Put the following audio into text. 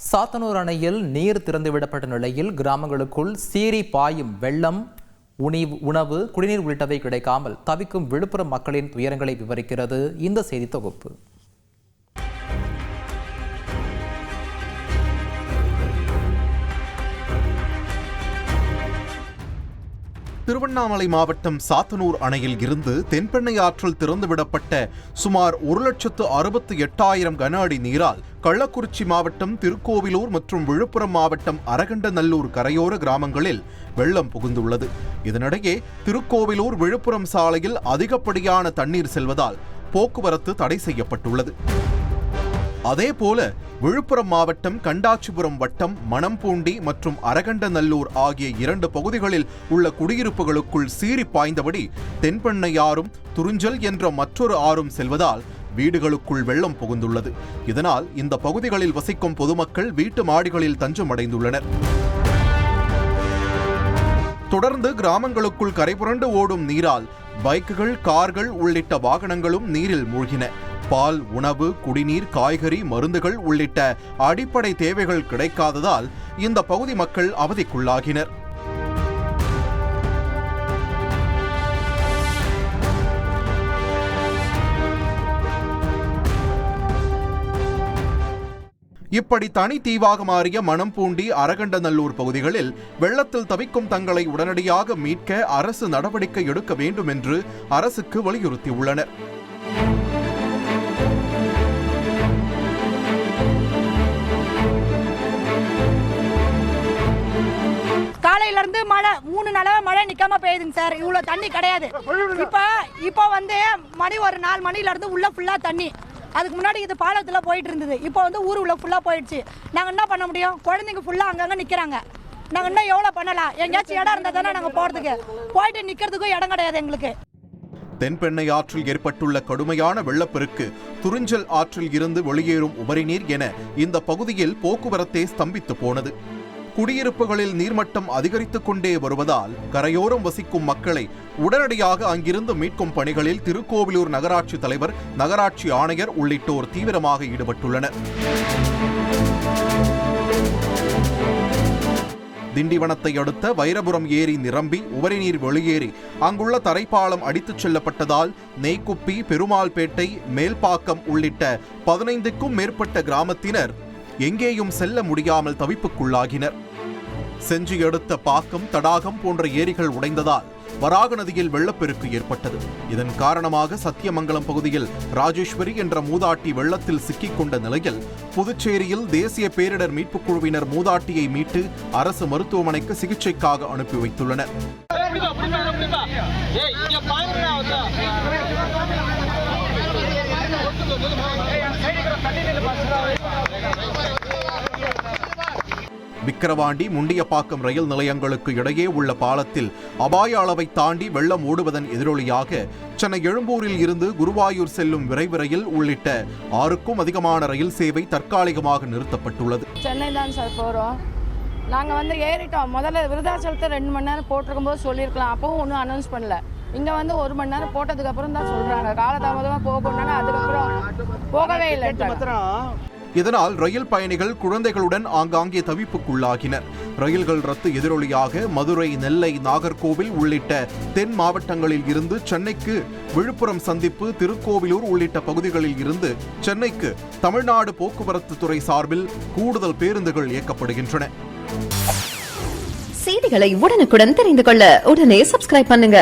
சாத்தனூர் அணையில் நீர் திறந்துவிடப்பட்ட நிலையில் கிராமங்களுக்குள் சீறி பாயும் வெள்ளம், உணவு, குடிநீர் உள்ளிட்டவை கிடைக்காமல் தவிக்கும் விழுப்புரம் மக்களின் துயரங்களை விவரிக்கிறது இந்த செய்தி தொகுப்பு. திருவண்ணாமலை மாவட்டம் சாத்தனூர் அணையில் இருந்து தென்பெண்ணை ஆற்றில் திறந்துவிடப்பட்ட சுமார் 1,68,000 கன அடி நீரால் கள்ளக்குறிச்சி மாவட்டம் திருக்கோவிலூர் மற்றும் விழுப்புரம் மாவட்டம் அரகண்டநல்லூர் கரையோர கிராமங்களில் வெள்ளம் புகுந்துள்ளது. இதனிடையே திருக்கோவிலூர் விழுப்புரம் சாலையில் அதிகப்படியான தண்ணீர் செல்வதால் போக்குவரத்து தடை செய்யப்பட்டுள்ளது. அதேபோல விழுப்புரம் மாவட்டம் கண்டாச்சிபுரம் வட்டம் மணம்பூண்டி மற்றும் அரகண்டநல்லூர் ஆகிய 2 பகுதிகளில் உள்ள குடியிருப்புகளுக்குள் சீறி பாய்ந்தபடி தென்பெண்ணை ஆறும் துறிஞ்சல் என்ற மற்றொரு ஆறும் செல்வதால் வீடுகளுக்குள் வெள்ளம் புகுந்துள்ளது. இதனால் இந்த பகுதிகளில் வசிக்கும் பொதுமக்கள் வீட்டு மாடிகளில் தஞ்சமடைந்துள்ளனர். தொடர்ந்து கிராமங்களுக்குள் கரைபுரண்டு ஓடும் நீரால் பைக்குகள், கார்கள் உள்ளிட்ட வாகனங்களும் நீரில் மூழ்கின. பால், உணவு, குடிநீர், காய்கறி, மருந்துகள் உள்ளிட்ட அடிப்படை தேவைகள் கிடைக்காததால் இந்த பகுதி மக்கள் அவதிக்குள்ளாகினர். இப்படி தனி தீவாக மாறிய மணம்பூண்டி, அரகண்டநல்லூர் பகுதிகளில் வெள்ளத்தில் தவிக்கும் தங்களை உடனடியாக மீட்க அரசு நடவடிக்கை எடுக்க வேண்டும் என்று அரசுக்கு வலியுறுத்தியுள்ளனர். காலையில இருந்து மழை 3 நாளாக மழை நிக்காம பெய்யுதுங்க சார். இவ்வளவு தண்ணி கிடையாது. இப்போ வந்து மணி ஒரு 4 மணில இருந்து உள்ள ஃபுல்லா தண்ணி. அதுக்கு முன்னாடி இது பாலத்துல போயிட்டு இருந்தது. இப்போ வந்து ஊர் உள்ள ஃபுல்லா போயிடுச்சு. நாங்க என்ன பண்ண முடியும்? குழந்தைங்க ஃபுல்லா அங்கங்க நிக்கிறாங்க. நாங்க இன்னும் எவ்வளவு பண்ணலாம்? எங்கேயாச்சும் இடம் இருந்தா தானே நாங்க போறதுக்கு, போயிட்டு நிக்கிறதுக்கும் இடம் கிடையாது எங்களுக்கு. தென்பெண்ணை ஆற்றில் ஏற்பட்டுள்ள கடுமையான வெள்ளப்பெருக்கு, துறிஞ்சல் ஆற்றில் இருந்து வெளியேறும் உபரிநீர் என இந்த பகுதியில் போக்குவரத்தே ஸ்தம்பித்து போனது. குடியிருப்புகளில் நீர்மட்டம் அதிகரித்துக் கொண்டே வருவதால் கரையோரம் வசிக்கும் மக்களை உடனடியாக அங்கிருந்து மீட்கும் பணிகளில் திருக்கோவிலூர் நகராட்சி தலைவர், நகராட்சி ஆணையர் உள்ளிட்டோர் தீவிரமாக ஈடுபட்டுள்ளனர். திண்டிவனத்தை அடுத்த வைரபுரம் ஏரி நிரம்பி உபரிநீர் வெளியேறி அங்குள்ள தரைப்பாலம் அடித்துச் செல்லப்பட்டதால் நெய்க்குப்பி, பெருமாள்பேட்டை, மேல்பாக்கம் உள்ளிட்ட 15க்கும் மேற்பட்ட கிராமத்தினர் எங்கேயும் செல்ல முடியாமல் தவிப்புக்குள்ளாகினர். செஞ்சி அடுத்த பாக்கம், தடாகம் போன்ற ஏரிகள் உடைந்ததால் வராக நதியில் வெள்ளப்பெருக்கு ஏற்பட்டது. இதன் காரணமாக சத்தியமங்கலம் பகுதியில் ராஜேஸ்வரி என்ற மூதாட்டி வெள்ளத்தில் சிக்கிக் கொண்ட நிலையில் புதுச்சேரியில் தேசிய பேரிடர் மீட்புக் குழுவினர் மூதாட்டியை மீட்டு அரசு மருத்துவமனைக்கு சிகிச்சைக்காக அனுப்பி வைத்துள்ளனர். விக்கிரவாண்டி, முண்டியப்பாக்கம் ரயில் நிலையங்களுக்கு இடையே உள்ள பாலத்தில் அபாய அளவை தாண்டி வெள்ளம் ஓடுவதன் எதிரொலியாக சென்னை எழும்பூரில் இருந்து குருவாயூர் செல்லும் விரைவு ரயில் உள்ளிட்ட 6க்கும் அதிகமான ரயில் சேவை தற்காலிகமாக நிறுத்தப்பட்டுள்ளது. சென்னை தான் சார் போறோம். நாங்க ஏறிட்டோம். முதல்ல விருதாச்சலத்தை 2 மணி நேரம் போட்டிருக்கும் போது சொல்லியிருக்கலாம். அப்பவும் ஒன்றும் அனௌன்ஸ் பண்ணல. இங்க 1 மணி நேரம் போட்டதுக்கு அப்புறம் தான் சொல்றாங்க காலதாமதமா போகணும்னாங்க. அதுக்கப்புறம் போகவே இல்லை. இதனால் ரயில் பயணிகள் குழந்தைகளுடன் ஆங்காங்கே தவிப்புக்குள்ளாகினர். ரயில்கள் ரத்து எதிரொலியாக மதுரை, நெல்லை, நாகர்கோவில் உள்ளிட்ட தென் மாவட்டங்களில் இருந்து சென்னைக்கு விழுப்புரம் சந்திப்பு, திருக்கோவிலூர் உள்ளிட்ட பகுதிகளில் இருந்து சென்னைக்கு தமிழ்நாடு போக்குவரத்து துறை சார்பில் கூடுதல் பேருந்துகள் இயக்கப்படுகின்றன. செய்திகளை உடனுக்குடன் தெரிந்து கொள்ள உடனே சப்ஸ்கிரைப் பண்ணுங்க.